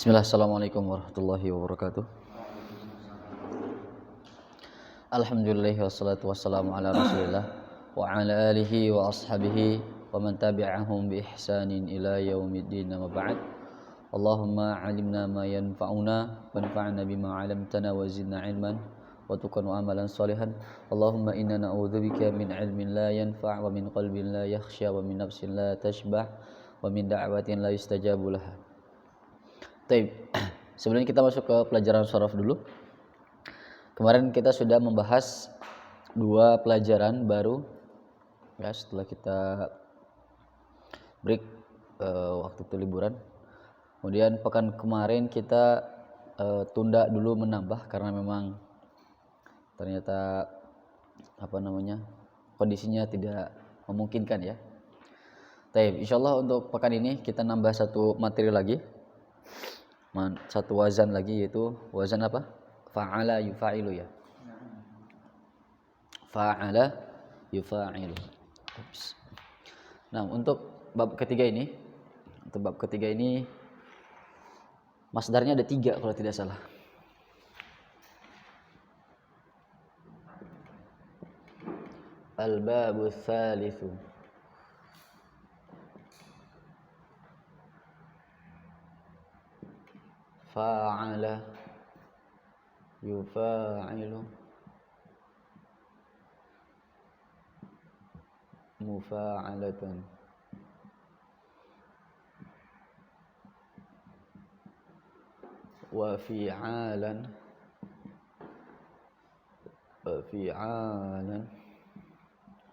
Bismillah, assalamualaikum warahmatullahi wabarakatuh. Alhamdulillah wassalatu wassalamu ala rasulillah wa ala alihi wa ashabihi wa man tabi'ahum bi ihsanin ila yaumiddin wa ba'd. Allahumma alimna ma yanfa'una wanfa'na bima 'allamtana wa zidna ilman wa tuqan wa amalan salihan. Allahumma inna na'udzubika min ilmin la yanfa' wa min qalbin la yakhsha wa min nafsin la tashbah wa min da'watin la yustajabu laha. Baik, sebelum kita masuk ke pelajaran sharaf dulu. Kemarin kita sudah membahas dua pelajaran baru ya setelah kita break waktu itu liburan. Kemudian pekan kemarin kita tunda dulu menambah karena memang ternyata kondisinya tidak memungkinkan ya. Baik, insyaallah untuk pekan ini kita nambah satu materi lagi. Satu wazan lagi, yaitu wazan apa? Fa'ala yufa'ilu ya. Fa'ala yufa'ilu. Nah, untuk bab ketiga ini, masdarnya ada 3 kalau tidak salah. Al-babu tsalitsu. Fa'ala yufa'ilu mufa'alatan wa fi'alan wa fi'alan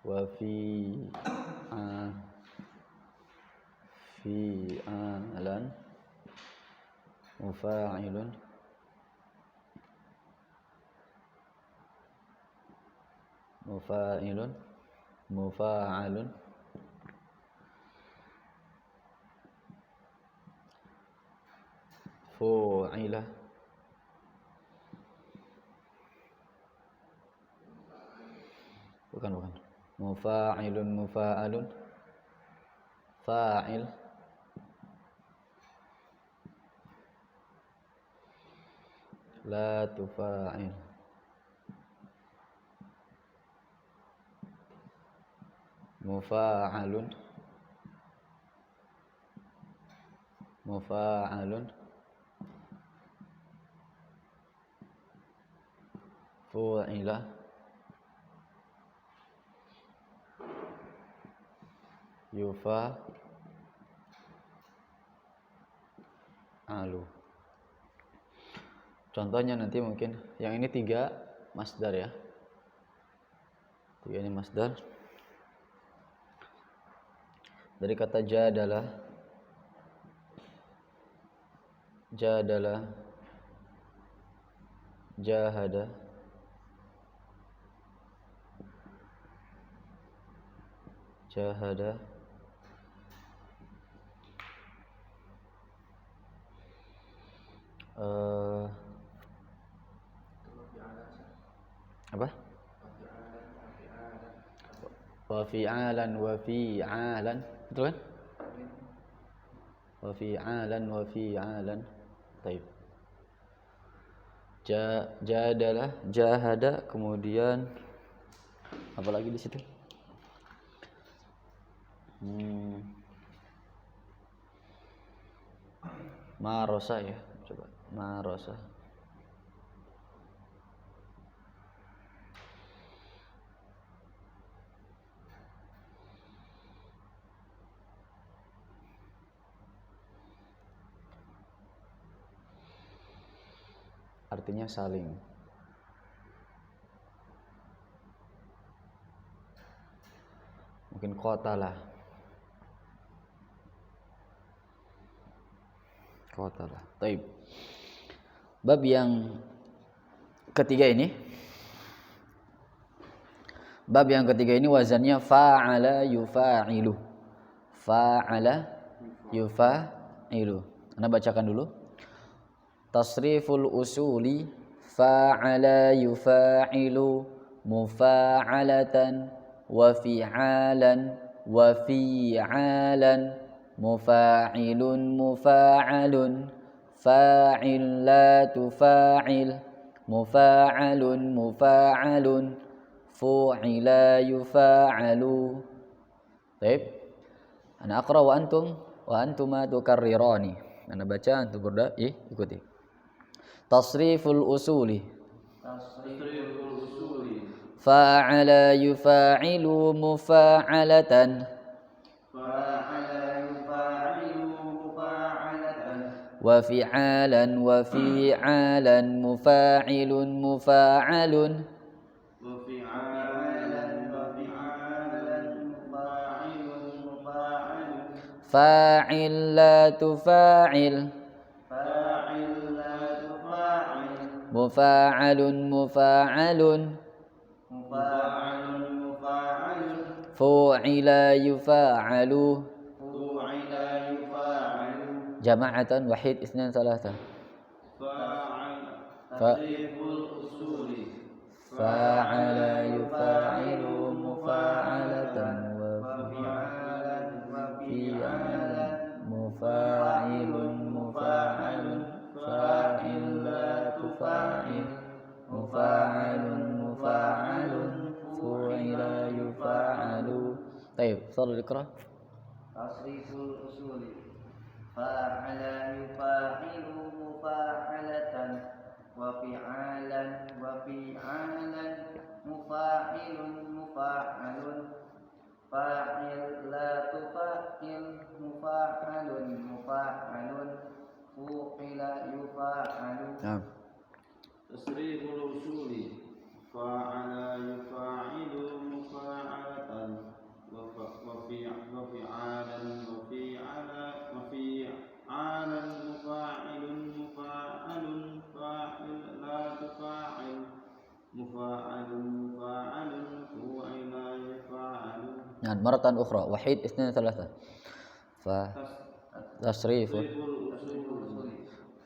wa fi'alan mufa'ilun mufa'alun fu'ila bukan mufa'ilun mufa'alun fa'il la tufa'il mufa'alun fu'ila yufa'alu. Contohnya nanti mungkin yang ini 3 masdar ya. 3 ini masdar. Dari kata jadalah, jahada, apa? Wa fi'alan, betul kan? Wa fi'alan. Baik. Jadalah, jahada, kemudian apa lagi di situ? Marosa ya, coba marosa. Artinya saling. Mungkin qatalah. Baik. Bab yang ketiga ini wazannya fa'ala yufa'ilu. Anda bacakan dulu. Tasriful usuli fa'ala yufa'ilu mufa'alatan wa fi'alan mufa'ilun mufa'alun fa'illatu fa'il, mufa'alun mufa'alun, fu'ila yufa'alu. Baik. Ana aqra wa antuma tukarrirani. Ana baca antum berdua ikuti. Tasriful usuli. Fa'ala yufa'ilu mufa'alatan. Wa fi'alan wa fi'alan mufa'ilun mufa'alun. Fa'illatu fa'il, mufa'alun mufa'alun, fu'ila yufa'alu. Jama'atan wahid isnan salasa. Fa'ala yufa'ilu mufa'alatan wa fi'alan mufa'ilun mufa'alun, fa'illatu fa'il, mufa'alun mufa'alun, fu'ila yufa'alu. Baik, salat iqra. Tasriful usuli. Fa'ala yufa'ilu mufa'alatan wa fi'alan wa fi'alan mufa'ilun mufa'alun, fa'illatu fa'il, mufa'alun mufa'alun, fu'ila yufa'alu. Tasriful usuli. Fa'ala yufa'ilu mufa'alatan wa fi'alan wa fi'alan mufa'ilun mufa'alun, fa'illatu fa'il, mufa'alun mufa'alun, fu'ila yufa'alu. Maratan ukhra wahid isnan salasa. Fa tasriful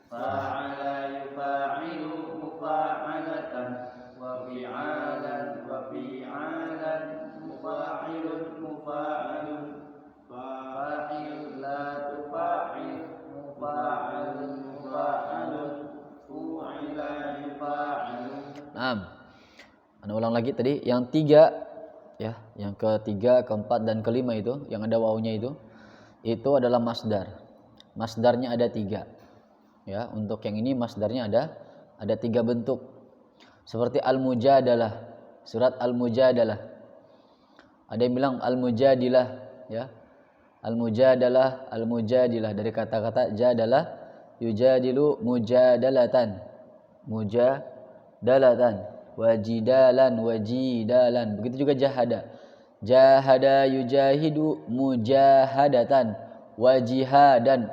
fa'ala yufa'ilu mufa'alatan wa fi'alan wa fi'alan mufa'ilun mufa'alun, fa'illatu fa'il, mufa'alun mufa'alun, fu'ila yufa'alu. Naam. Ana ulang lagi tadi yang tiga ya, yang ketiga, keempat dan kelima itu yang ada wawunya itu adalah masdar. Masdarnya ada tiga. Ya, untuk yang ini masdarnya ada tiga bentuk. Seperti al-mujadalah, surat al-mujadalah. Ada yang bilang al-mujadilah, ya. Al-mujadalah, al-mujadilah dari kata-kata jadalah, yujadilu mujadalatan. Mujadalatan, wajidalan, wajidalan. Begitu juga jahada. Jahada yujahidu mujahadatan, wajihadan.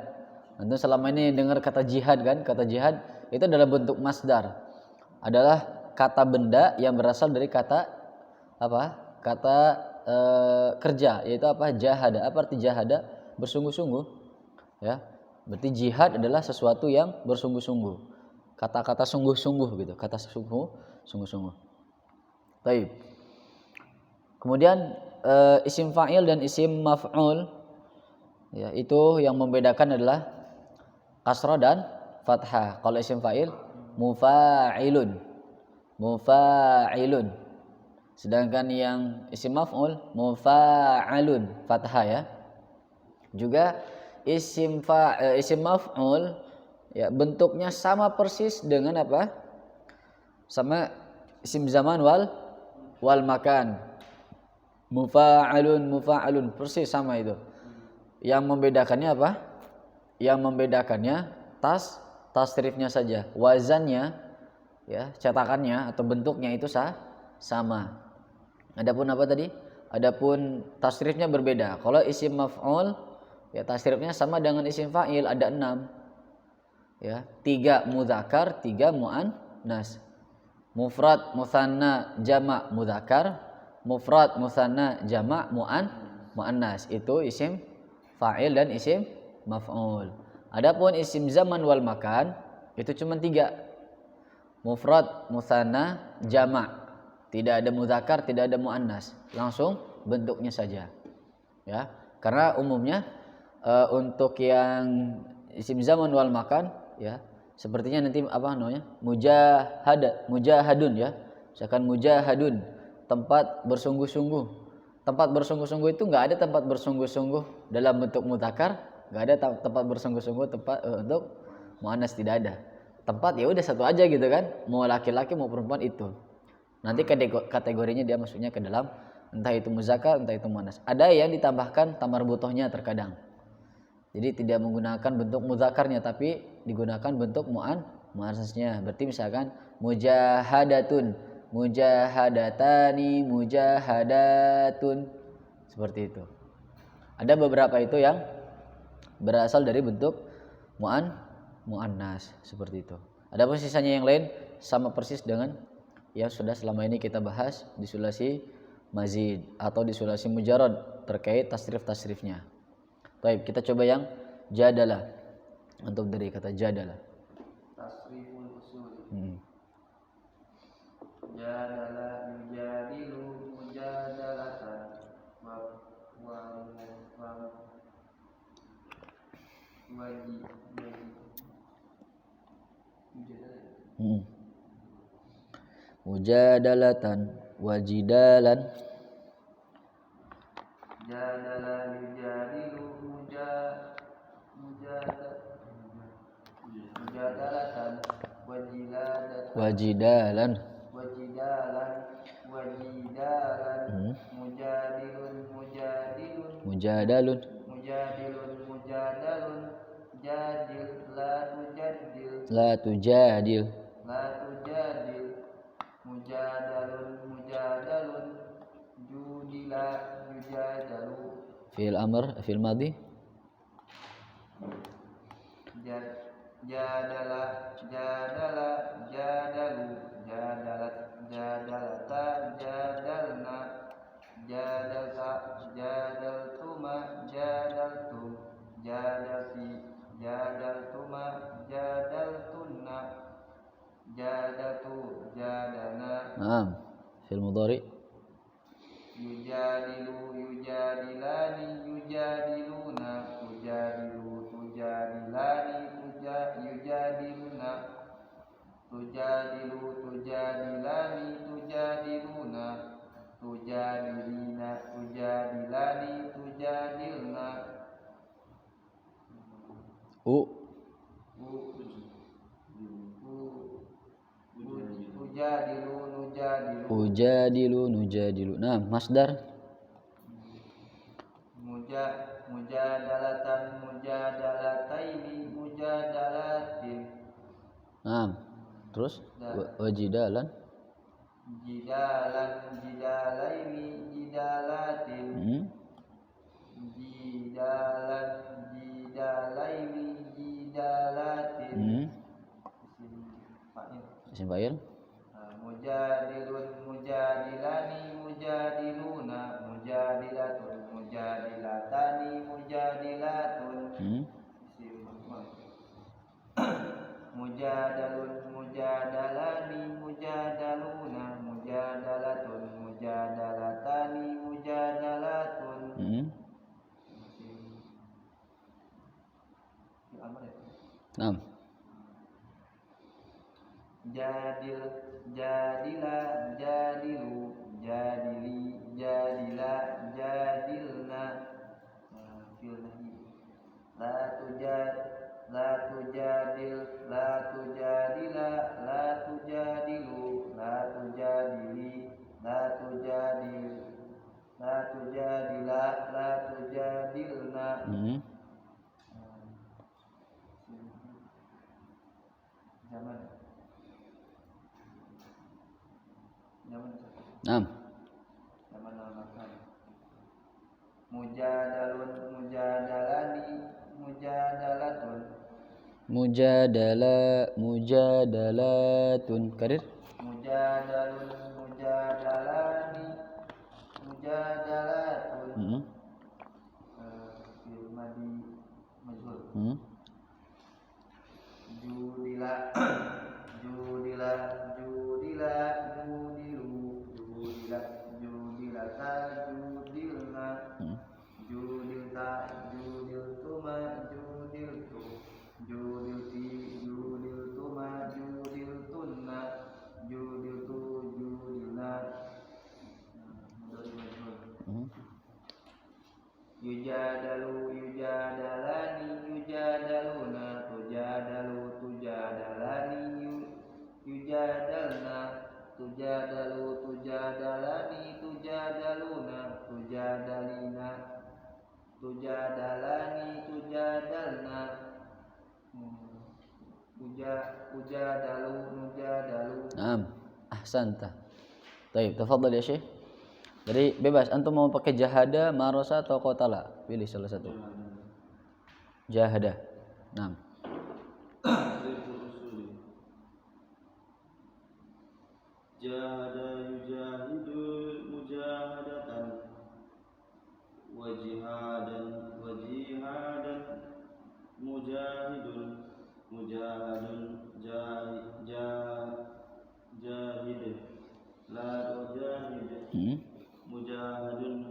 Antum selama ini dengar kata jihad kan? Kata jihad itu adalah bentuk masdar. Adalah kata benda yang berasal dari kata apa? Kata kerja, yaitu apa? Jahada. Apa arti jahada? Bersungguh-sungguh. Ya. Berarti jihad adalah sesuatu yang bersungguh-sungguh. Kata-kata sungguh-sungguh gitu. Kata sungguh-sungguh. Baik. Kemudian isim fa'il dan isim maf'ul, ya, itu yang membedakan adalah kasrah dan fathah. Kalau isim fa'il mufa'ilun, mufa'ilun. Sedangkan yang isim maf'ul mufa'alun, fathah ya. Juga isim maf'ul ya bentuknya sama persis dengan apa? Sama isim zaman wal makan. Mufa'alun persis sama itu. Yang membedakannya apa? Yang membedakannya tasrifnya saja. Wazannya ya, cetakannya atau bentuknya itu sama. Adapun apa tadi? Adapun tasrifnya berbeda. Kalau isim maf'ul ya tasrifnya sama dengan isim fa'il, ada 6. Ya, 3 mudzakkar, 3 muannas. Mufrad, mutsanna, jama' mudzakkar, mufrad, mutsanna, jama' muannas. Itu isim fa'il dan isim maf'ul. Adapun isim zaman wal makan itu cuma 3. Mufrad, mutsanna, jama'. Tidak ada mudzakkar, tidak ada muannas. Langsung bentuknya saja. Ya, karena umumnya untuk yang isim zaman wal makan ya. Sepertinya nanti apa namanya? Mujahadun ya. Misalkan mujahadun, tempat bersungguh-sungguh. Tempat bersungguh-sungguh itu enggak ada tempat bersungguh-sungguh dalam bentuk mudzakkar, enggak ada tempat bersungguh-sungguh untuk muannas, tidak ada. Tempat ya udah satu aja gitu kan. Mau laki-laki mau perempuan itu. Nanti kategorinya dia masuknya ke dalam entah itu muzakkar, entah itu muannas. Ada yang ditambahkan tamar butohnya terkadang. Jadi tidak menggunakan bentuk mudzakarnya tapi digunakan bentuk muannasnya. Berarti misalkan mujahadatun, mujahadatani, mujahadatun. Seperti itu. Ada beberapa itu yang berasal dari bentuk muannas seperti itu. Ada pun sisanya yang lain sama persis dengan yang sudah selama ini kita bahas di sulasi mazid atau di sulasi mujarrad terkait tasrif-tasrifnya. Baik, kita coba yang jadalah. Untuk dari kata jadalah. Tasriful usul. Jadala yujadilu mujadalatan Mujadalatan wajidalan. Jadala yujadilu mujadalatan Wajidalan. Mujadalun. Jadil La tujadil. mujadalun judila yujadalu Fi'il amr, fi'il madhi. Jadalu jadalat jadalata jadalna jadalta jadaltuma jadaltum jadalti jadaltuma jadaltunna jadatu jadana. Naam. Fi'il mudhari. Yujadilu yujadilani yujadiluna tujadilu tujadilani yujadiluna tujadilu tujadilani tujadiluna tujadilina tujadilani tujadilna Ujadilu nujadilu. Nah, masdar. Mujadalatan mujadalataini mujadalatin. Nah, terus wajidalan. Jidalan jidalaini jidalatin. Jidalan jidalaini jidalatin. Isim fa'il. Mujadilun mujadilani mujadiluna mujadilatun mujadilatani mujadilatun. Mujadalun mujadalani mujadaluna mujadalatun mujadalatani mujadalatun. Naam. Jadil jadila jadilu jadili jadila jadilna la tujadil la tujadila la tujadilu la tujadili la tujadil la tujadila la tujadilna. Naam. Mujadalun mujadalani mujadalatun Mujadalatun. Karir. Mujadalun mujadalani mujadalatun. Madi majhul. Judila judila judila judilu judilat judilata judilna judilta judiltuma judiltu judilti ujadalu nujadalu. Naam, ahsanta. Baik, tafadhal ya Syekh. Jadi bebas, antum mau pakai jahada, marasa atau qatala? Pilih salah satu. Jahada. Naam. Jahada yujahidu mujahadatan wa jihadan mujahidun jahid la tujahid mujahadun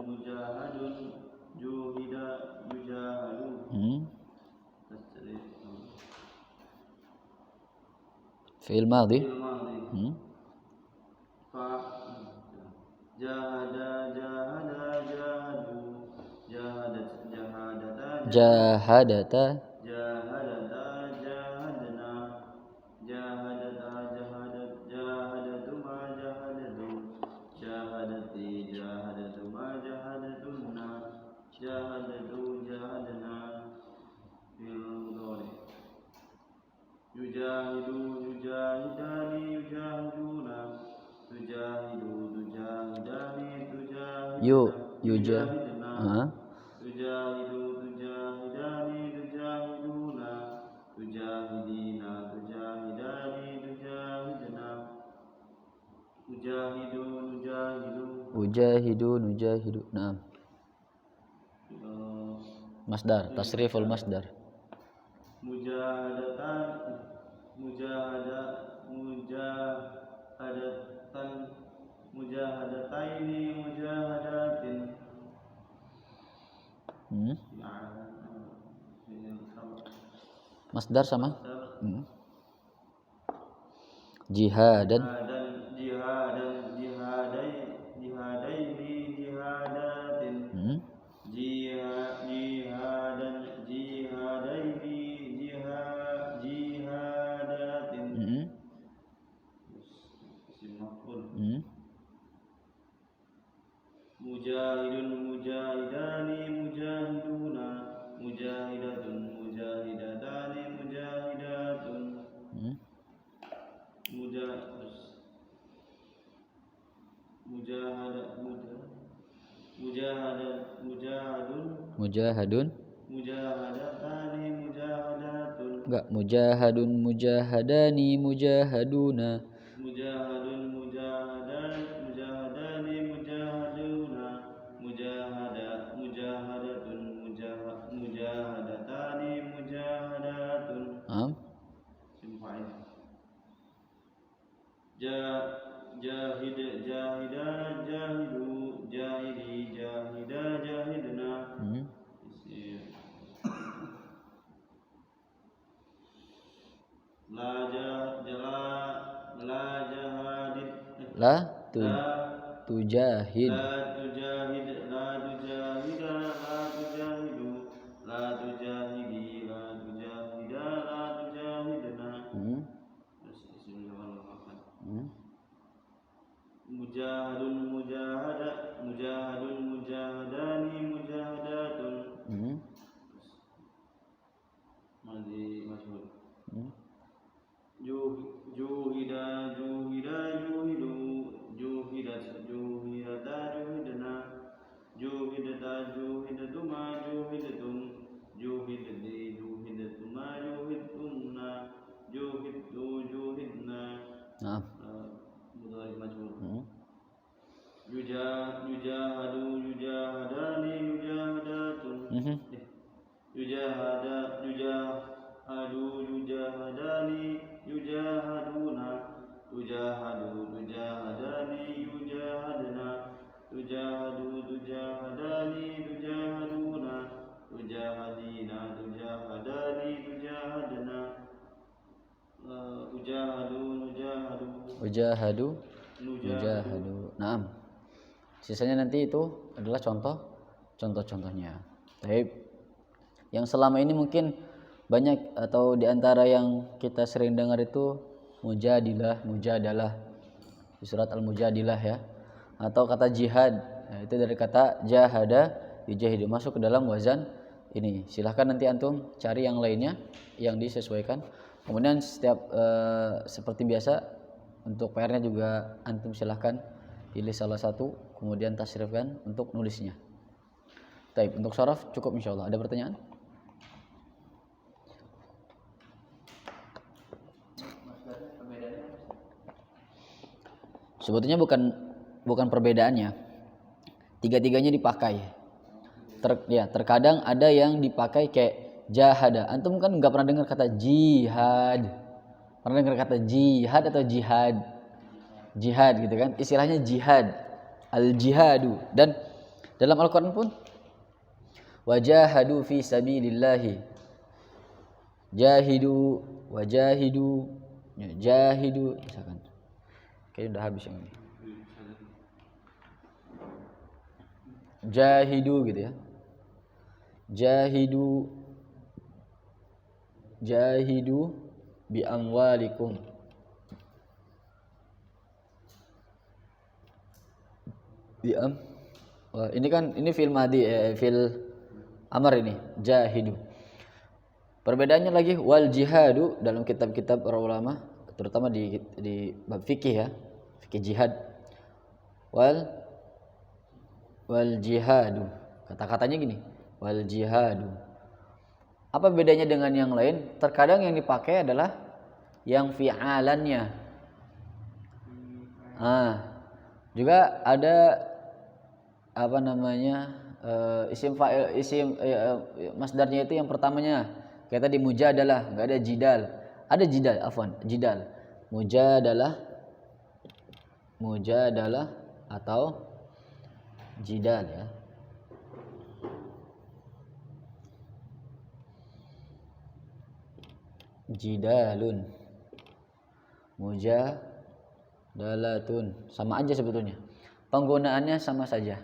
juhida yujahadu. Fi'il madhi. Jahadata yujahidu yujahidani yujahiduna tujahidu tujahidani tujahiduna tujahidu tujahidani tujahiduna tujahidina tujahidani tujahidna ujahidu nujahidu. Naam. Masdar, tasriful masdar. Mujahadataini mujahadatin. Masdar sama? Jihadan. Jihadaini jihadatin. Jihadatin. Mujahidun mujahidani mujahiduna mujahidatun mujahidatani mujahidatun. Mujahadun. Mujahadatani mujahadatun. Enggak, mujahadun mujahadani mujahaduna. Mujahadun mujahadani mujahaduna. Mujahadatun mujahadatani mujahadatun. Simpai. Jahid jahida jahidu jahidi jahida jahidna. La tujahid. La tujahid la tujahida la tujahidu la tujahidi la tujahida la tujahidna. Mujahadun mujahadani mujahadatun. Madhi masyhur. Juhida juhidu juhidata juhidna juhidata juhidatuma juhidatum juhidati juhidatuma juhidtumna juhidtu juhidna. Naam. Mudhari majhul. Yujahadu yujahadani yujahadatun. Yujahadu yujahadani yujahaduna tujahadu tujahadani yujahadna tujahadu tujahadani tujahaduna tujahadina tujahadani tujahadna Ujahadu nujahadu. Naam. Sisanya nanti itu adalah contoh-contohnya. Baik. Yang selama ini mungkin banyak atau diantara yang kita sering dengar itu mujadilah, mujadalah di surat Al-Mujadilah ya, atau kata jihad. Nah, itu dari kata jahada yujahidu, masuk ke dalam wazan ini. Silahkan nanti antum cari yang lainnya yang disesuaikan. Kemudian setiap seperti biasa untuk PR-nya juga antum silahkan pilih salah satu, kemudian tasrifkan untuk nulisnya. Baik, untuk syaraf cukup insyaallah. Ada pertanyaan? Sebetulnya bukan perbedaannya. Tiga-tiganya dipakai. Terkadang ada yang dipakai kayak jahada. Antum kan nggak pernah dengar kata jihad. Pernah dengar kata jihad atau jihad? Jihad gitu kan? Istilahnya jihad. Al-jihadu. Dan dalam Al-Quran pun wajahadu fi sabilillahi. Jahidu, wajahidu, jahidu, misalkan. Kayaknya udah habis yang ini. Jahidu gitu ya. Jahidu bi amwalikum. Ini kan ini fil madi, fil amar ini, jahidu. Perbedaannya lagi wal jihadu dalam kitab-kitab para ulama, terutama di bab fikih ya, fikih jihad. Wal jihadu. Kata-katanya gini, wal jihadu. Apa bedanya dengan yang lain? Terkadang yang dipakai adalah yang fi'alannya. Juga ada apa namanya? Isim fa'il, masdarnya itu yang pertamanya kayak tadi mujadalah, enggak ada jidal. Ada jidal, afwan, jidal. Mujadalah atau jidal ya. Jidalun, mujadalatun, sama aja sebetulnya. Penggunaannya sama saja.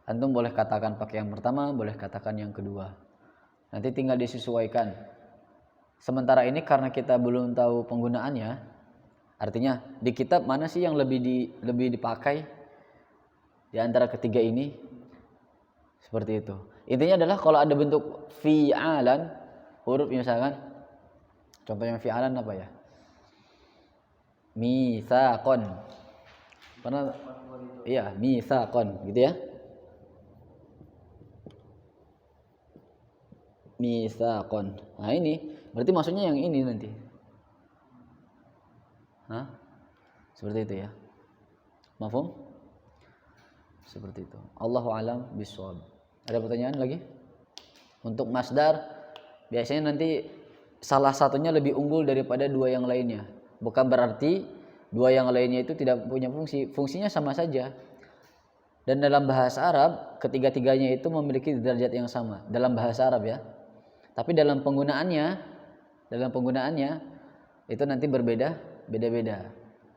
Antum boleh katakan pakai yang pertama, boleh katakan yang kedua. Nanti tinggal disesuaikan. Sementara ini karena kita belum tahu penggunaannya, artinya di kitab mana sih yang lebih dipakai di antara ketiga ini? Seperti itu. Intinya adalah kalau ada bentuk fi'alan, huruf misalkan, contoh yang fi'alan apa ya? Mitsaqon. Pernah? Iya, mitsaqon, gitu ya. Mitsaqon. Nah, ini berarti maksudnya yang ini nanti. Seperti itu ya. Mafhum? Seperti itu. Allahu a'lam bishawab. Ada pertanyaan lagi? Untuk masdar biasanya nanti salah satunya lebih unggul daripada dua yang lainnya. Bukan berarti dua yang lainnya itu tidak punya fungsi. Fungsinya sama saja. Dan dalam bahasa Arab, ketiga-tiganya itu memiliki derajat yang sama dalam bahasa Arab ya. Tapi dalam penggunaannya itu nanti beda-beda.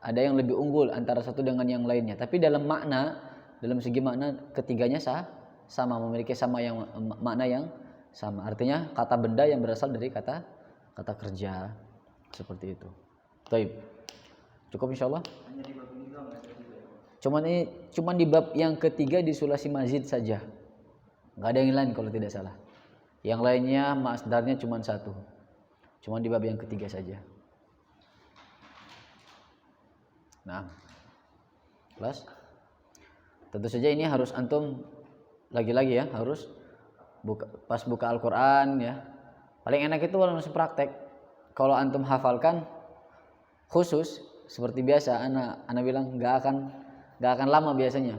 Ada yang lebih unggul antara satu dengan yang lainnya. Tapi dalam segi makna ketiganya sama, memiliki makna yang sama. Artinya kata benda yang berasal dari kata kerja. Seperti itu. Baik. Cukup insyaallah. Hanya di bab ini doang ya ketiga. Cuman di bab yang ketiga di sulasi mazid saja. Enggak ada yang lain kalau tidak salah. Yang lainnya masdarnya cuma satu. Cuma di bab yang ketiga saja. Nah. Kelas. Tentu saja ini harus antum lagi-lagi ya, harus pas buka Al-Qur'an ya. Paling enak itu langsung praktek. Kalau antum hafalkan khusus seperti biasa anak bilang enggak akan lama biasanya.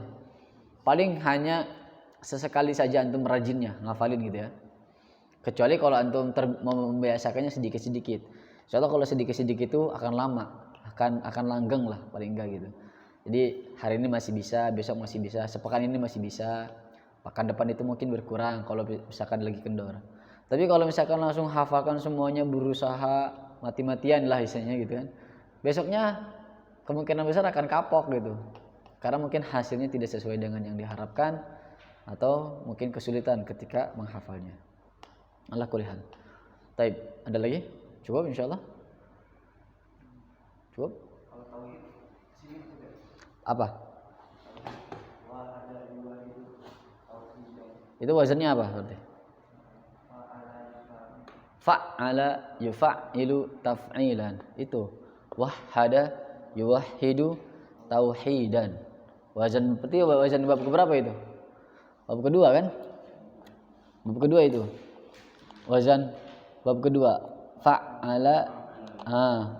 Paling hanya sesekali saja antum rajinnya ngafalin gitu ya. Kecuali kalau antum membiasakannya sedikit-sedikit. Soalnya kalau sedikit-sedikit itu akan lama, akan langgeng lah paling enggak gitu. Jadi hari ini masih bisa, besok masih bisa, sepekan ini masih bisa, pekan depan itu mungkin berkurang kalau misalkan lagi kendor. Tapi kalau misalkan langsung hafalkan semuanya, berusaha mati-matian lah istilahnya gitu kan, besoknya kemungkinan besar akan kapok gitu, karena mungkin hasilnya tidak sesuai dengan yang diharapkan atau mungkin kesulitan ketika menghafalnya. Allah kulihan. Taib, ada lagi? Cukup insyaallah. Cukup? Kalau tauhid sini juga. Apa? Wa ada dua itu tauhid. Itu wazannya apa berarti? Wa ada Fa'ala yuf'ilu taf'ilan. Itu wahhada yuwahhidu tauhidan. Wazan berarti wazan bab keberapa itu? Bab kedua kan? Bab kedua itu. Wazan bab kedua. Fa'ala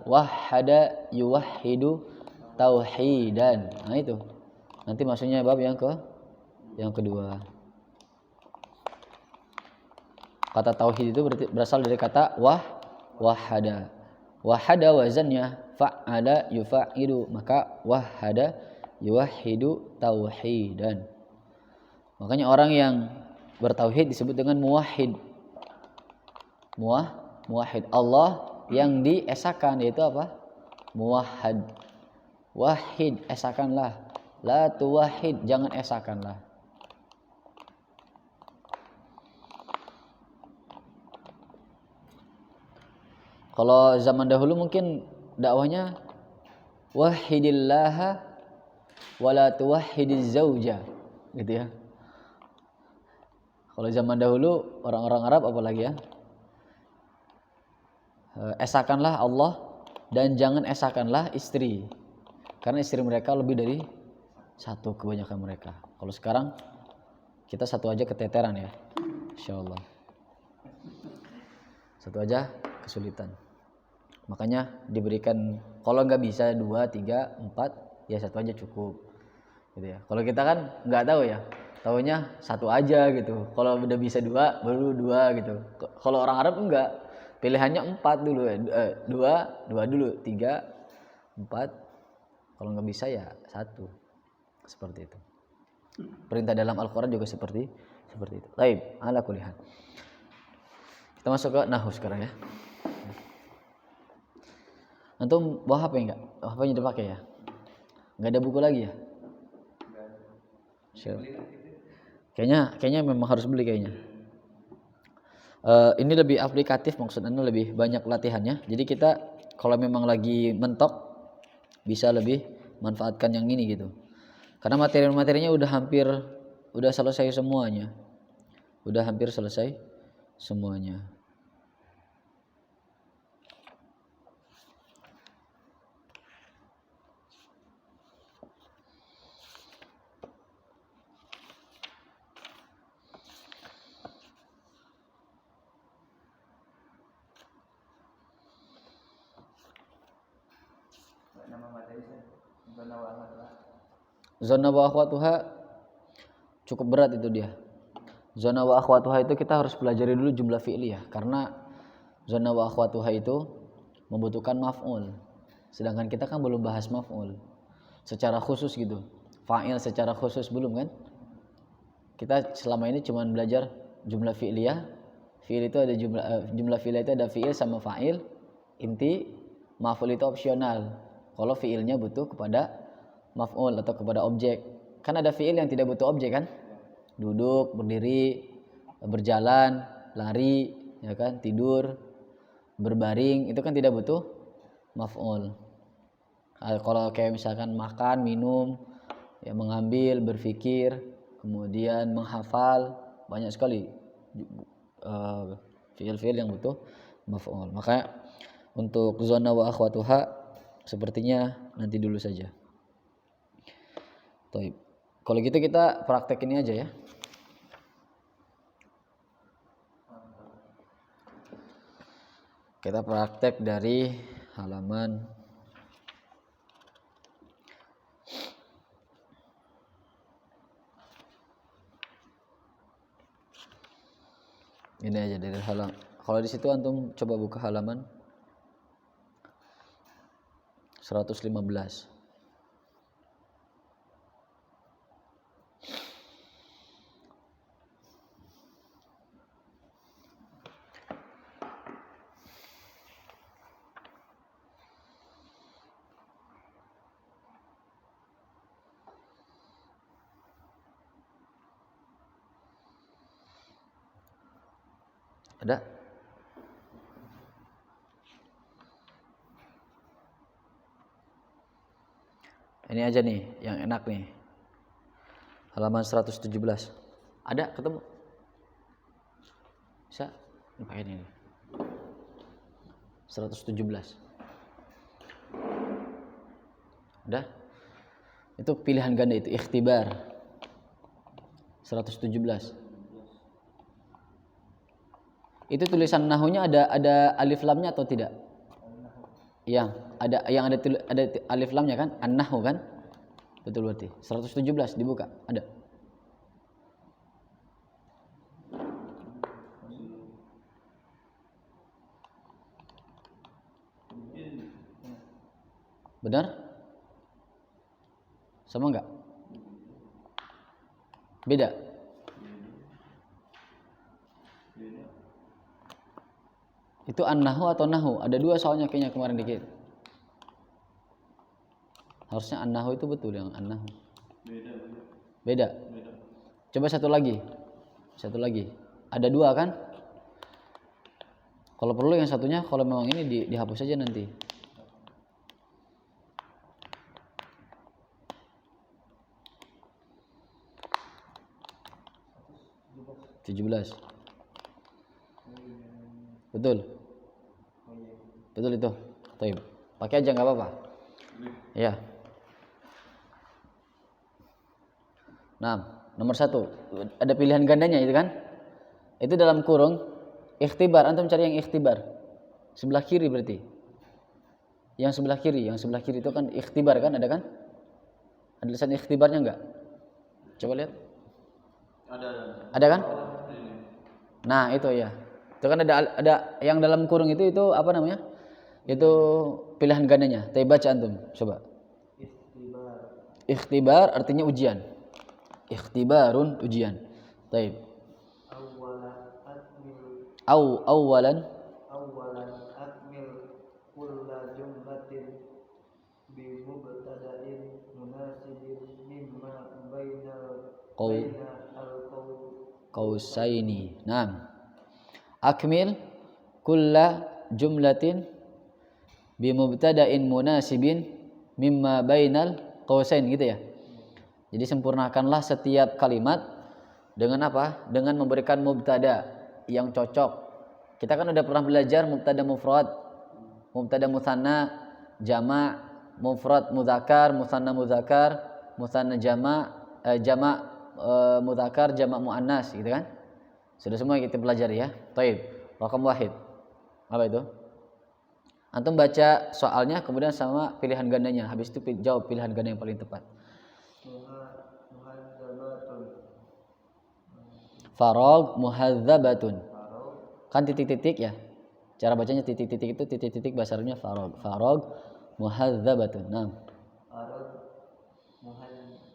wahhada yuwahhidu tauhidan. Nah itu. Nanti maksudnya bab yang kedua. Kata tauhid itu berasal dari kata wahhada. Wahhada wazannya fa'ala yufa'ilu, maka wahhada yuwahhidu tauhidan. Makanya orang yang bertauhid disebut dengan muwahhid. Muwahhid. Allah yang diesakan yaitu apa? Muwahhad. Wahid, esakanlah. La tuwahhid, jangan esakanlah. Kalau zaman dahulu mungkin dakwahnya wahidillaha wala tuwahhidiz zauja, gitu ya. Kalau zaman dahulu orang-orang Arab apalagi ya, esakanlah Allah dan jangan esakanlah istri, karena istri mereka lebih dari satu kebanyakan mereka. Kalau sekarang kita satu aja keteteran ya, insyaallah. Satu aja kesulitan. Makanya diberikan, kalau nggak bisa 2, 3, 4, ya satu aja cukup. Gitu ya. Kalau kita kan nggak tahu ya, taunya satu aja gitu. Kalau udah bisa 2, baru 2 gitu. Kalau orang Arab enggak, pilihannya 4 dulu ya. 2 dulu, 3, 4. Kalau nggak bisa ya 1. Seperti itu. Perintah dalam Al-Quran juga seperti itu. Baik, ala kulli hal. Kita masuk ke nahwu sekarang ya. Antum bawa HP enggak? HP-nya dipakai ya? Enggak ada buku lagi ya? Kayaknya memang harus beli kayaknya. Ini lebih aplikatif, maksudnya lebih banyak latihannya. Jadi kita kalau memang lagi mentok bisa lebih manfaatkan yang ini gitu. Karena materi-materinya udah selesai semuanya. Udah hampir selesai semuanya. Nama materi saya zona wa akhwatuha. Zona wa akhwatuha cukup berat itu dia. Zona wa akhwatuha itu kita harus pelajari dulu jumlah fi'liyah, karena zona wa akhwatuha itu membutuhkan maf'ul. Sedangkan kita kan belum bahas maf'ul secara khusus gitu. Fa'il secara khusus belum kan? Kita selama ini cuma belajar jumlah fi'liyah. Fi'il itu ada jumlah fi'liyah itu ada fi'il sama fa'il. Inti maf'ul itu opsional. Kalau fi'ilnya butuh kepada maf'ul atau kepada objek. Kan ada fi'il yang tidak butuh objek kan? Duduk, berdiri, berjalan, lari, ya kan? Tidur, berbaring, itu kan tidak butuh maf'ul. Kalau kayak misalkan makan, minum, ya mengambil, berpikir, kemudian menghafal, banyak sekali fi'il-fi'il yang butuh maf'ul. Maka untuk zona wa akhwatuha sepertinya nanti dulu saja. Baik. Kalau gitu kita praktek ini aja ya. Kita praktek dari halaman ini aja, dari halaman. Kalau di situ antum coba buka halaman 115. Ada? Ini aja nih yang enak nih. Halaman 117. Ada ketemu? Bisa? Ini pakai ini. 117. Udah? Itu pilihan ganda itu ikhtibar. 117. Itu tulisan nahunya ada alif lamnya atau tidak? Iya, ada alif lamnya kan? An-nahu kan? Betul berarti. 117 dibuka, ada. Benar? Sama enggak? Beda? Itu an-nahu atau nahu? Ada dua soalnya kayaknya kemarin dikit. Harusnya an-nahu itu betul yang an-nahu. Beda. Coba satu lagi. Ada dua kan? Kalau perlu yang satunya kalau memang ini dihapus aja nanti. 17. Betul. Betul itu. Baik. Pakai aja nggak apa-apa. Ya. Nah, nomor 1 ada pilihan gandanya itu kan? Itu dalam kurung ikhtibar. Antum cari yang ikhtibar. Sebelah kiri berarti. Yang sebelah kiri itu kan ikhtibar kan, ada kan? Ada tulisan ikhtibarnya enggak? Coba lihat. Ada kan? Nah, itu ya. Itu kan ada yang dalam kurung itu apa namanya? Itu pilihan gandanya. Tapi baca antum, coba. Ikhtibar artinya ujian. Ikhtibarun ujian. Baik. Awalan akmil kulla jumlatin bi mubtada'in munasibin mimma baina qausaini. Naam. Akmil kulla jumlatin bi mubtada'in munasibin mimma bainal qausain gitu ya. Jadi sempurnakanlah setiap kalimat dengan apa? Dengan memberikan mubtada yang cocok. Kita kan udah pernah belajar mubtada mufrad, mubtada mutsanna, jama', mufrad mudzakkar, mutsanna mudzakkar, mutsanna jama', mudzakkar, jama' muannas gitu kan? Sudah semua kita pelajari ya. Baik. Raqam wahid. Apa itu? Antum baca soalnya kemudian sama pilihan gandanya. Habis itu jawab pilihan ganda yang paling tepat. Farag muhadzabatun. Kan titik-titik ya. Cara bacanya titik-titik itu titik-titik bahasa Arabnya farag. Farag muhadzabatun. Nah. Farag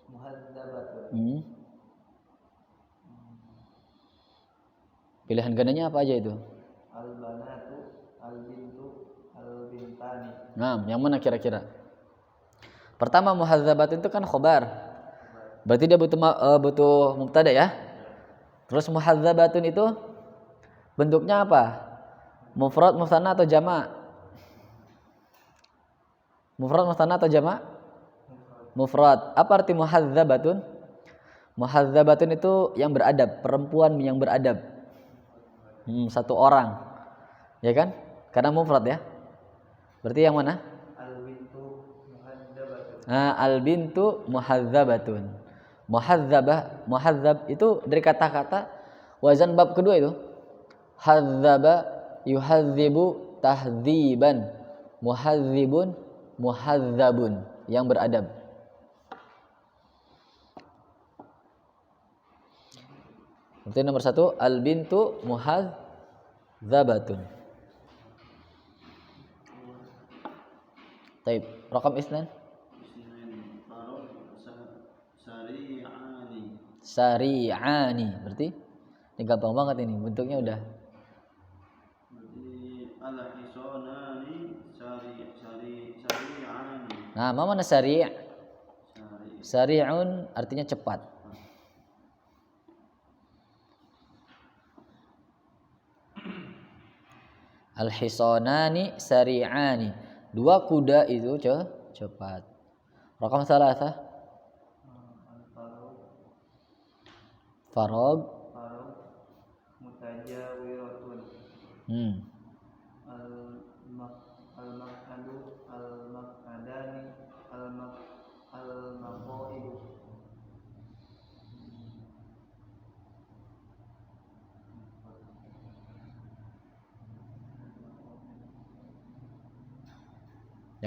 muhadzabatun. Pilihan gandanya apa aja itu? Al-banatu, al-bintu, al-bintani. Nah, yang mana kira-kira? Pertama muhadzabatun itu kan khobar. Berarti dia butuh mubtada ya. Terus muhadzabatun itu bentuknya apa? Mufrad, mutsanna atau jama'? Mufrad, mutsanna atau jama'? Mufrad. Apa arti muhadzabatun? Muhadzabatun itu yang beradab, perempuan yang beradab. Satu orang. Ya kan? Karena mufrad ya. Berarti yang mana? Al-bintu muhadzabatun. Nah, al-bintu muhadzabatun. Muhadzab itu dari kata-kata wazan bab kedua itu. Hadzaba yuhadzibu tahdziban. Muhadzibun muhadzabun, yang beradab. Berarti nomor 1 al-bintu muhadzabatun. Baik, raqam isnan. Sari'ani. Berarti ini gampang banget ini, bentuknya udah. Berarti al-hisonani sari'ani. Nah, mana sari'? Sari'un artinya cepat. Al-hisonani sari'ani. Dua kuda itu cepat. Raqam salasah. Farag mutajawiratun. Al-maqsudatu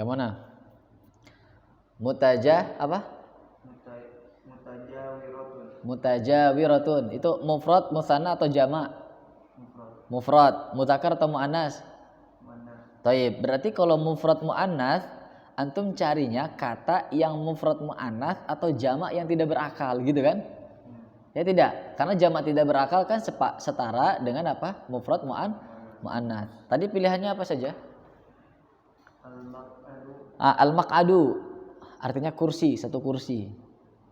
Yang mana? Apa? Mutajawiratun. Mutajawiratun. Itu mufrad, musanna atau jamak? Mufrad. Mudzakkar atau muannas? Muannas. Taib. Berarti kalau mufrad muannas, antum carinya kata yang mufrad muannas atau jamak yang tidak berakal, gitu kan? Ya tidak. Karena jamak tidak berakal kan setara dengan apa? Mufrad muannas. Tadi pilihannya apa saja? Al-maq'adu. Al-maq'adu. Artinya kursi, satu kursi.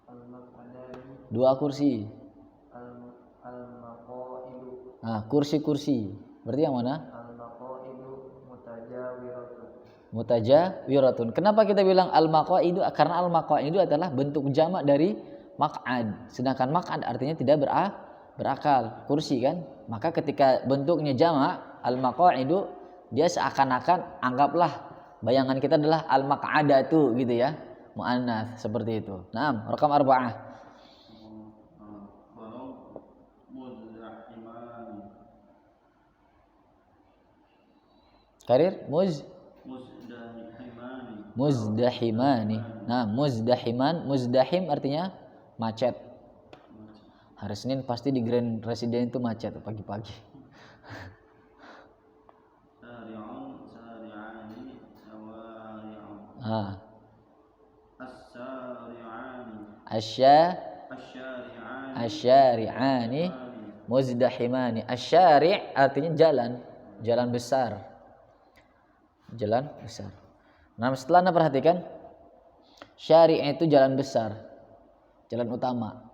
Al-maq'adani. Dua kursi. Al-maqa'idu. Kursi-kursi. Berarti yang mana? Al-maqa'idu mutajawiratun. Mutajawiratun. Kenapa kita bilang al-maqa'idu? Karena al-maqa'idu adalah bentuk jamak dari maq'ad. Sedangkan maq'ad artinya tidak berakal, kursi kan? Maka ketika bentuknya jamak al-maqa'idu, dia seakan-akan anggaplah bayangan kita adalah al-maq'adatu gitu ya. Muannats seperti itu. Naam, rakam arba'ah. Karir muzdahimani. Nah, muzdahim artinya macet. Hari Senin pasti di Grand Resident itu macet pagi-pagi. Asyari'ani muzdahimani. Asyari' artinya jalan besar. Jalan besar. Nah, setelah Anda perhatikan, syari' itu jalan besar, jalan utama.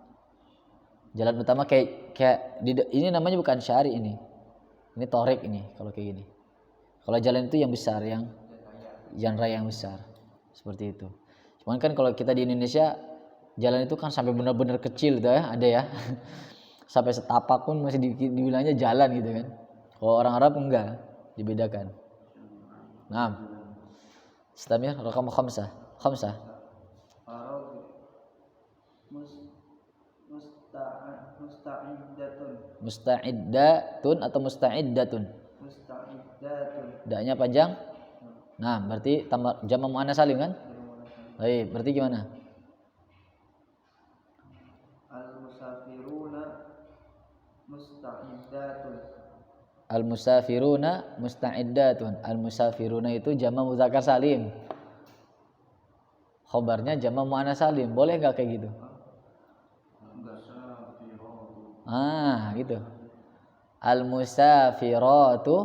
Jalan utama kayak ini namanya bukan syari' ini torik ini kalau kayak gini. Kalau jalan itu yang besar, yang jalan raya yang besar, seperti itu. Cuman kan kalau kita di Indonesia jalan itu kan sampai benar-benar kecil tuh ya, ada ya. Sampai setapak pun masih dibilangnya jalan gitu kan. Kalau orang Arab enggak, dibedakan. Nah, istamir rakam khamsah. Musta'iddatun atau musta'iddatun? Musta'iddatun. Daknya panjang. Nah, berarti tambah jamak muannats salim kan? Baik, berarti gimana? Al-musafiruna musta'iddatun. Al-musafiruna musta'iddatun. Al-musafiruna itu jamak mudzakkar salim. Khobarnya jamak muannats salim. Boleh enggak kayak gitu? Gitu. Al-musafiratu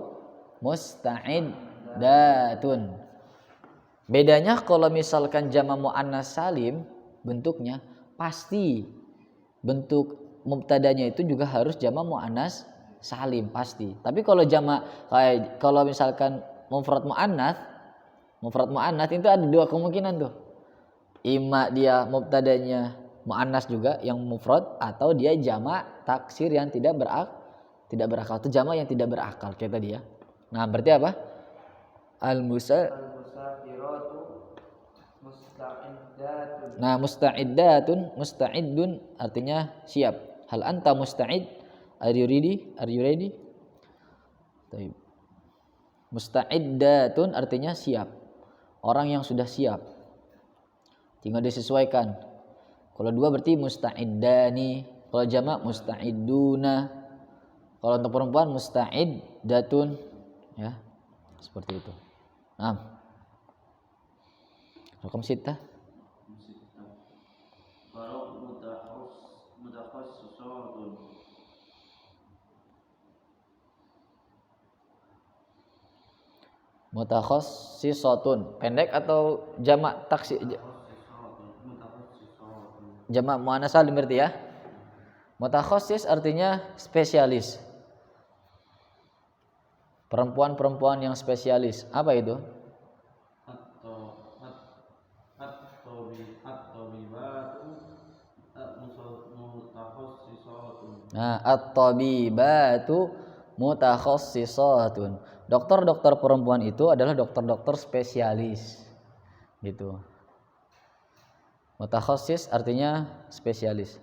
musta'iddatun. Bedanya kalau misalkan jamak muannats salim bentuknya pasti bentuk mubtadanya itu juga harus jamak muannats salim pasti. Tapi kalau kalau misalkan mufrad muannats itu ada dua kemungkinan tuh. Ima dia mubtadanya muannats juga yang mufrad atau dia jamak taksir yang tidak berakal. Itu jamak yang tidak berakal kayak tadi ya. Nah, berarti apa? Al-musafiratu musta'iddatun. Nah, musta'iddun artinya siap. Hal anta musta'id? Are you ready? Baik. Musta'iddatun artinya siap. Orang yang sudah siap. Tinggal disesuaikan. Kalau dua berarti musta'iddani, kalau jamak musta'idduna. Kalau untuk perempuan musta'iddatun ya. Seperti itu. Nah. Rakam 6. Kalau mutakhassisatun. Mutakhassisatun. Pendek atau jamak taksir? Jamak muannats salim berarti ya. Mutakhassis artinya spesialis. Perempuan-perempuan yang spesialis. Apa itu? Nah, at-tabibatu mutakhassisatun. Dokter-dokter perempuan itu adalah dokter-dokter spesialis. Gitu. Mutakhassis artinya spesialis.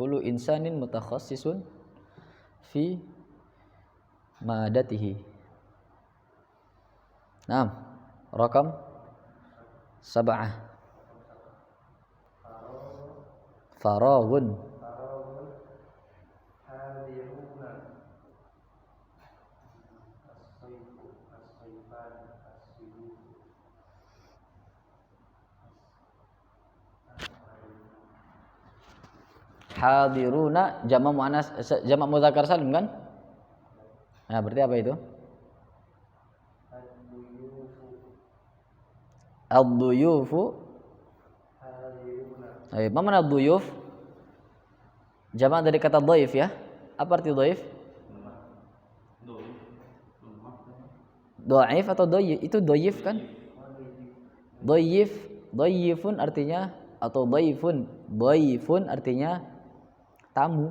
Kullu insanin mutakhassisun fi madatihi. Naam. Rakam 7. Faragun. Faragun hadiruna as-sayfu as-sayfan as-suyuf Hadiruna jamak muannas jamak mudzakkar salim kan? Nah, berarti apa itu? Ad-duyufu. Baik, apa makna ad-duyuf? Jamak dari kata dhaif ya. Apa arti dhaif? Dhaif atau dhaif? Itu dhaif kan? Dhaif, dhaifun artinya atau dhaifun. Dhaifun artinya tamu.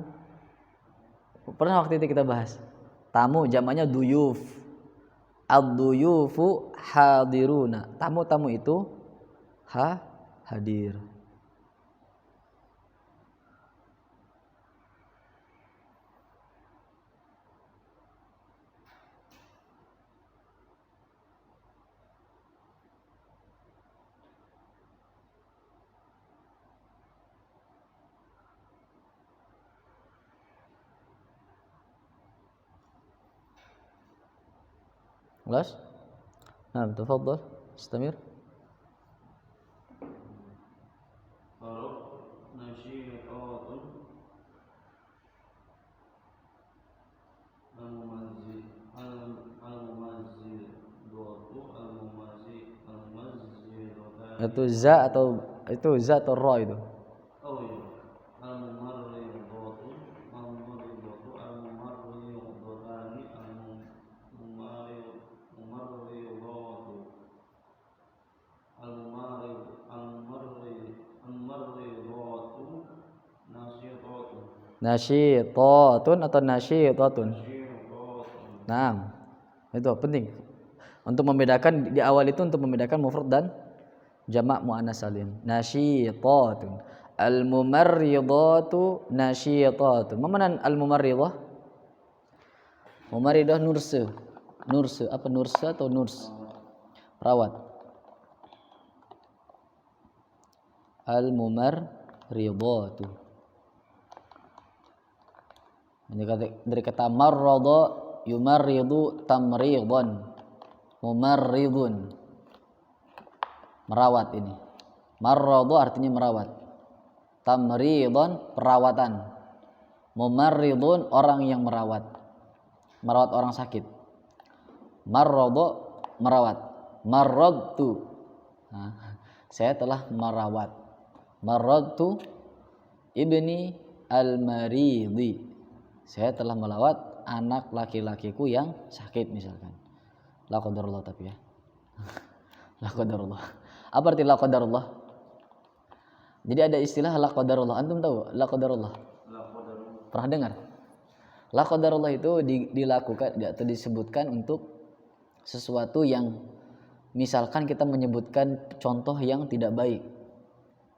Pernah waktu itu kita bahas. Tamu jamaknya duyuf. Ad-duyufu hadiruna. Tamu-tamu itu hadir. خلاص؟ نعم تفضل استمر. Itu za atau ra itu? Oh iya. Al-mumarridatu al-mumarridani al-mumarridatu Nasyitatun atau nasyitatun? Nah, itu penting. Untuk membedakan di awal itu untuk membedakan mufrad dan jamak muannas salim. Nasyitatun. Al-mumarridatu nasyitatun. Mana al-mumarridah? Mumarridah nurse. Nurse apa nurse atau nurs? Perawat. Al-mumarridatu. Ini dari kata marrada yumarridu tamridan. Mumarridun. Merawat ini. Marrada artinya merawat. Tamridan perawatan. Mumarridun orang yang merawat. Merawat orang sakit. Marrada merawat. Marradtu. Nah, saya telah merawat. Marradtu ibni al-maridi. Saya telah melawat anak laki-lakiku yang sakit misalkan. La qadarullah tapi ya. La qadarullah. Apa arti la qadarullah? Jadi ada istilah la qadarullah. Antum tahu la qadarullah? Pernah dengar? La qadarullah itu dilakukan atau disebutkan untuk sesuatu yang misalkan kita menyebutkan contoh yang tidak baik.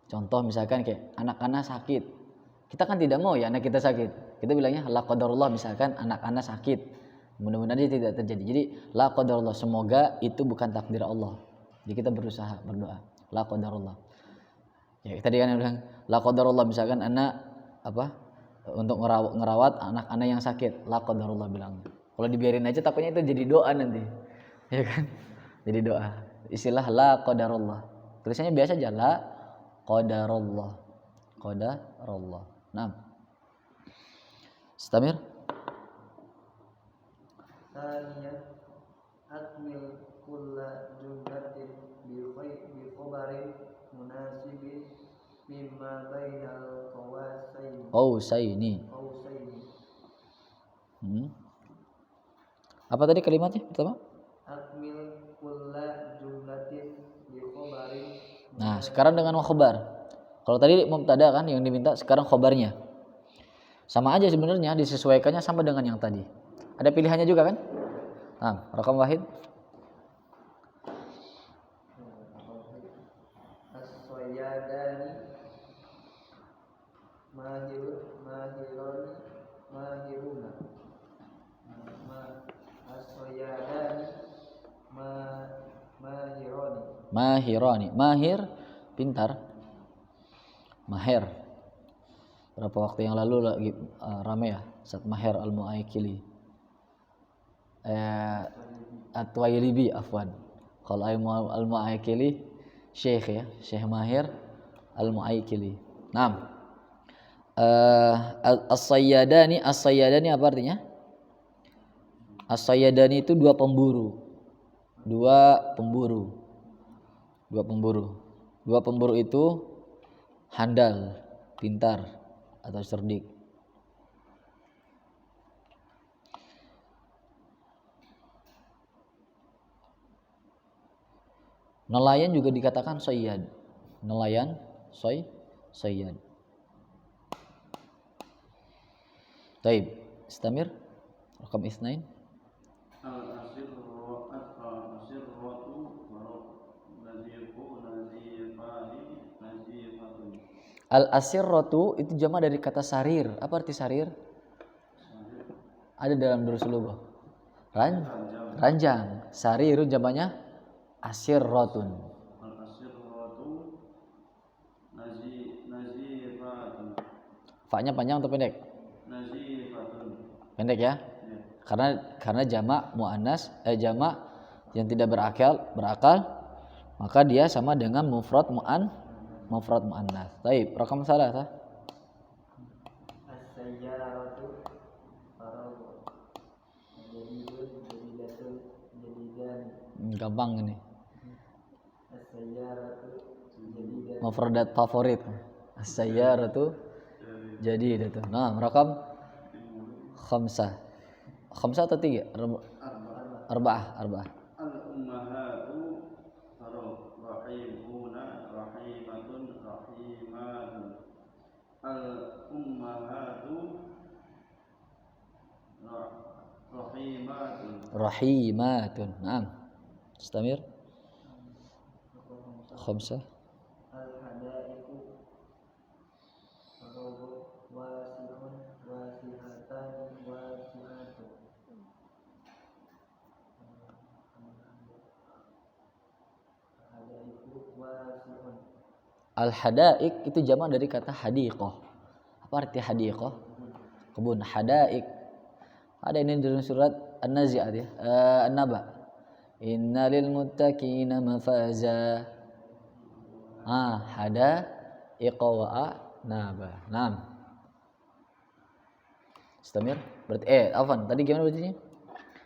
Contoh misalkan kayak anak-anak sakit. Kita kan tidak mau ya anak kita sakit. Kita bilangnya la qadarullah misalkan anak-anak sakit. Mudah-mudahan dia tidak terjadi. Jadi la qadarullah semoga itu bukan takdir Allah. Jadi kita berusaha berdoa la qadarullah. Ya tadi kan bilang la qadarullah misalkan anak untuk ngerawat anak-anak yang sakit la qadarullah bilang. Kalau dibiarin aja takutnya itu jadi doa nanti. Ya kan? Jadi doa. Istilah la qadarullah. Tulisannya biasa aja la qadarullah. Qadarullah. Nah. Istamir. Taniya akmil kulla jumlatin bi khabarin munasibin mimma bainal Qausaini. Apa tadi kalimatnya pertama? Akmil kulla jumlatin bi khabarin. Nah, sekarang dengan khabar. Kalau tadi mubtada kan yang diminta, sekarang khabarnya. Sama aja sebenarnya, disesuaikannya sama dengan yang tadi. Ada pilihannya juga kan? Nah, rakam wahid. As-soyadani mahiruna. Mahirani. Mahir pintar. Mahir. Berapa waktu yang lalu lagi ramai ya Ustaz Mahir Al-Mu'aikili. At-Twailibi afwan. Kalau Al-Mu'aikili Syekh ya, Syekh Mahir Al-Mu'aikili. Naam. As-Sayyadani, As-Sayyadani apa artinya? As-Sayyadani itu dua pemburu. Dua pemburu itu handal, pintar atau cerdik. Nelayan juga dikatakan sayyad. Nelayan sayyad. Baik, istamir. Rakam isnain. Al-asirratu itu jama dari kata sarir. Apa arti sarir? Ada dalam Durrul Lughah. Ranjang. Sarir jamanya asirratun. Al-asirratu nazifatun. Fa-nya panjang atau pendek? Nazifatun. Pendek ya? Karena jamak muannas jamak yang tidak berakal, maka dia sama dengan mufrad muannas. Baik, rakam salah sah. As-sayyaratu faradu. Jadidatun jadidan. Gampang ini. As-sayyaratu jadidan. Mufradat favorit. As-sayyaratu jadidatun. Nah, rakam khamsah. Khamsah atau 3? Arba'ah. Al-ummahatu rahimuna rahimatun rahimatun. Al-ummahatu Rahimatun. Naam. Istamir. Khamsah. Al-hadaiqu faradu wasihun wasihatan wasihatun. Al-hadaiqu wasihun. Al-hadaik itu jamak dari kata hadiqah. Apa arti hadiqah? Kebun. Hadaik. Ada ini dalam surat An-Nazi'at ya. An-Naba. Innalil muttaqina mafaza. Hadaiqa wa naba. Naam. Istamir. Berarti afwan. Tadi gimana bacanya?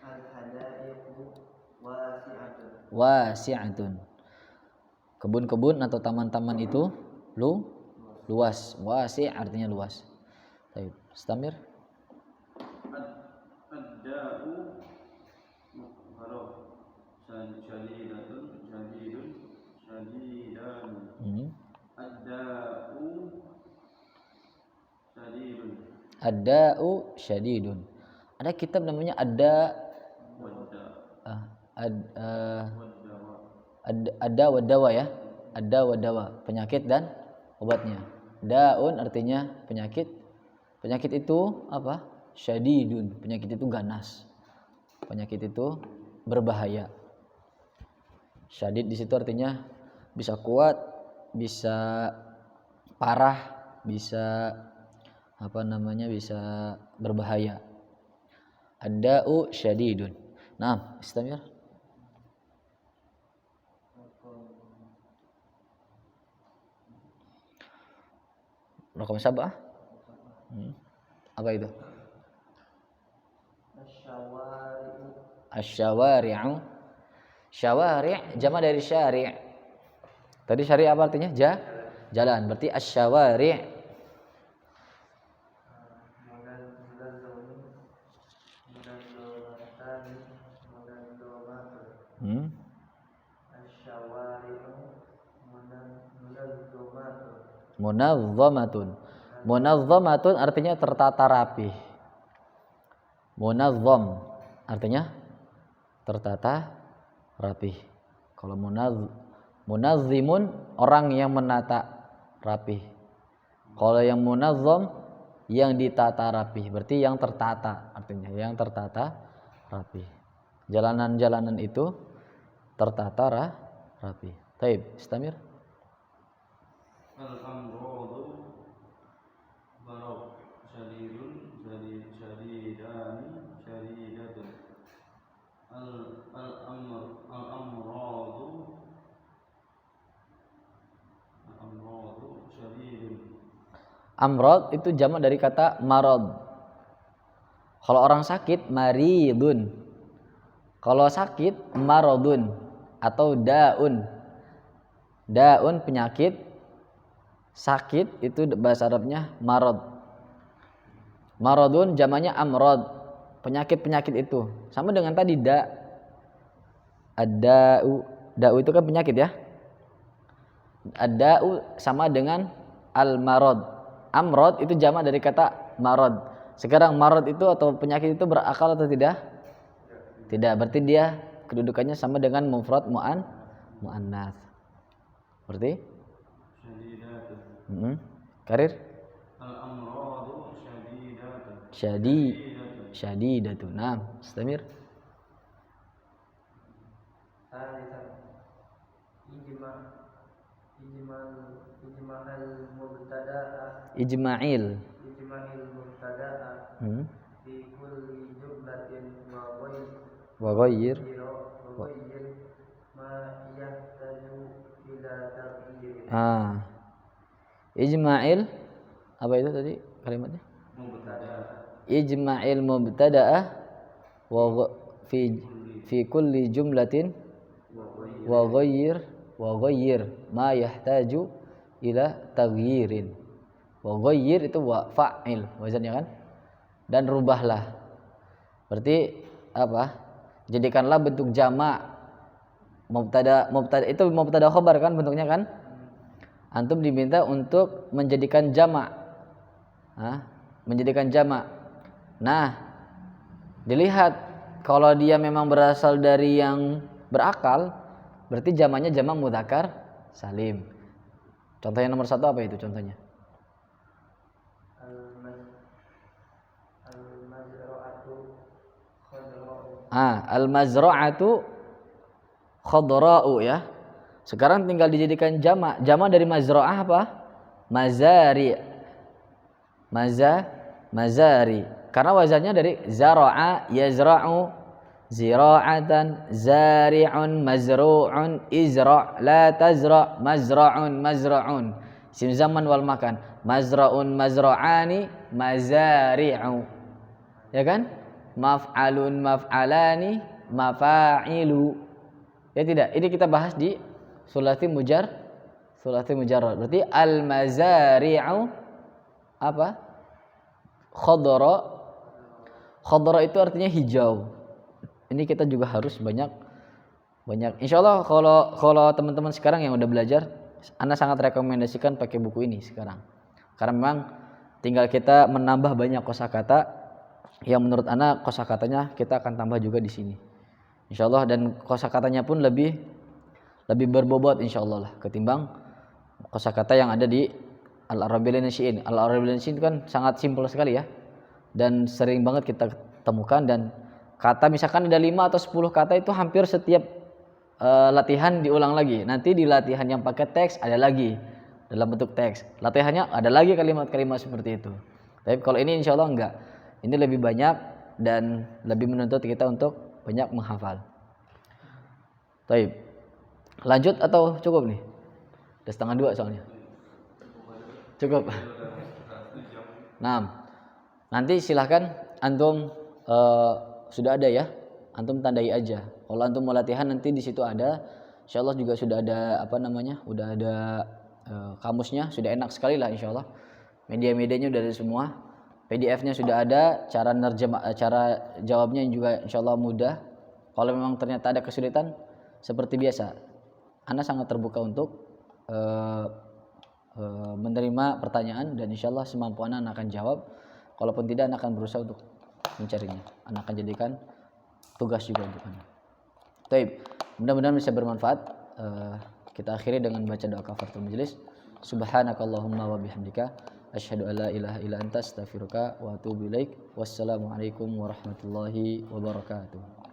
Al-hadaiqu wasi'atun. Wasi'atun. Kebun-kebun atau taman-taman itu luas. Wasi' artinya luas. Baik, istamir. Ad-da'u syadidatun syadidan. Ad-da'u syadidun. Ad-da'u syadidun. Ada kitab namanya Ada wadawa ya. Ada wadawa, penyakit dan obatnya. Daun artinya penyakit. Penyakit itu apa? Syadidun. Penyakit itu ganas. Penyakit itu berbahaya. Syadid di situ artinya bisa kuat, bisa parah, bisa bisa berbahaya. Ad-da'u syadidun. Nah, istamir. Rakam sabah. Apa itu? Asy-syawari'u. Syawari' jama dari syari'. Tadi syari' apa artinya? Jalan. Berarti asy-syawari'. Munazzamatun. Munazzamatun artinya tertata rapi. Munazzam artinya tertata rapi. Kalau munazzimun orang yang menata rapi. Kalau yang munazzam yang ditata rapi. Berarti yang tertata artinya yang tertata rapi. Jalanan-jalanan itu tertata rapi. Taib, istamir. Al-amradu barok syadidun syadidani syadidatun. Al-amradu syadidun. Amrod itu jamak dari kata marad. Kalau orang sakit maridun. Kalau sakit maradun atau daun. Daun penyakit, sakit itu bahasa Arabnya marad. Maradun jamaknya amrad. Penyakit-penyakit itu sama dengan tadi da. Ad-da'u. Da'u itu kan penyakit ya. Ad-da'u sama dengan al-marad. Amrad itu jamak dari kata marad. Sekarang marad itu atau penyakit itu berakal atau tidak? Tidak. Berarti dia kedudukannya sama dengan mufrad muannats. Berarti? Karir? Al-amradu syadidatun. Syadidatun. Naam, istamir. Ijma'il mubtada'a fi kulli jumlatin wa ghayyir ma yahtaju ila taghyir. Ijma'il apa itu tadi kalimatnya? Mubtada'a. Ijma'il mubtada'ah fi kulli jumlatin wa ghayyir ma yahtaju ila taghyirin. Wa ghayyir itu wa fa'il wazannya kan? Dan rubahlah. Berarti apa? Jadikanlah bentuk jamak. Mubtada itu mubtada khabar kan bentuknya kan? Antum diminta untuk menjadikan jamak. Menjadikan jamak. Nah, dilihat kalau dia memang berasal dari yang berakal, berarti jamaknya jamak mudzakkar salim. Contoh yang nomor 1 apa itu contohnya? Al-mazra'atu khadra'u ya. Sekarang tinggal dijadikan jamak. Jamak dari mazra'ah apa? Mazari. Mazari. Karena wazannya dari zara'a yazra'u zira'atan zari'un mazru'un izra' la tazra' mazra'un. Sim zaman wal makan. Mazra'un mazra'ani mazari'u. Ya kan? Maf'alun maf'alani mafa'ilu. Ya tidak? Ini kita bahas di sulasi mujarrad. Berarti al-mazari'u apa? Khadra. Khadra itu artinya hijau. Ini kita juga harus banyak. Insyaallah kalau teman-teman sekarang yang udah belajar, Anda sangat rekomendasikan pakai buku ini sekarang. Karena memang tinggal kita menambah banyak kosakata yang menurut Anda kosakatanya kita akan tambah juga di sini. Insyaallah, dan kosakatanya pun lebih berbobot insyaallah lah ketimbang kosakata yang ada di Al-Arabiyyah Nasyi'in. Al-Arabiyyah Nasyi'in kan sangat simpel sekali ya. Dan sering banget kita temukan, dan kata misalkan ada 5 atau 10 kata itu hampir setiap latihan diulang lagi. Nanti di latihan yang pakai teks ada lagi dalam bentuk teks. Latihannya ada lagi kalimat-kalimat seperti itu. Tapi kalau ini insyaallah enggak. Ini lebih banyak dan lebih menuntut kita untuk banyak menghafal. Baik. Lanjut atau cukup nih? Udah 1:30 soalnya. Cukup. Nah, nanti silahkan antum sudah ada ya, antum tandai aja. Kalau antum mau latihan nanti di situ ada, insyaallah juga sudah ada udah ada kamusnya, sudah enak sekali lah insyaallah. Media-medianya udah ada semua. PDF-nya sudah ada, cara jawabnya juga insyaallah mudah. Kalau memang ternyata ada kesulitan, seperti biasa, Anda sangat terbuka untuk menerima pertanyaan, dan insyaallah semampu Anda akan jawab. Kalaupun tidak, Anda akan berusaha untuk mencarinya. Anda akan jadikan tugas juga untuk Anda. Baik, mudah-mudahan bisa bermanfaat. Kita akhiri dengan baca doa kafaratul majelis. Subhanakallahumma wa bihamdika asyhadu an la ilaha illa anta astaghfiruka wa atubu ilaik. Wassalamualaikum warahmatullahi wabarakatuh.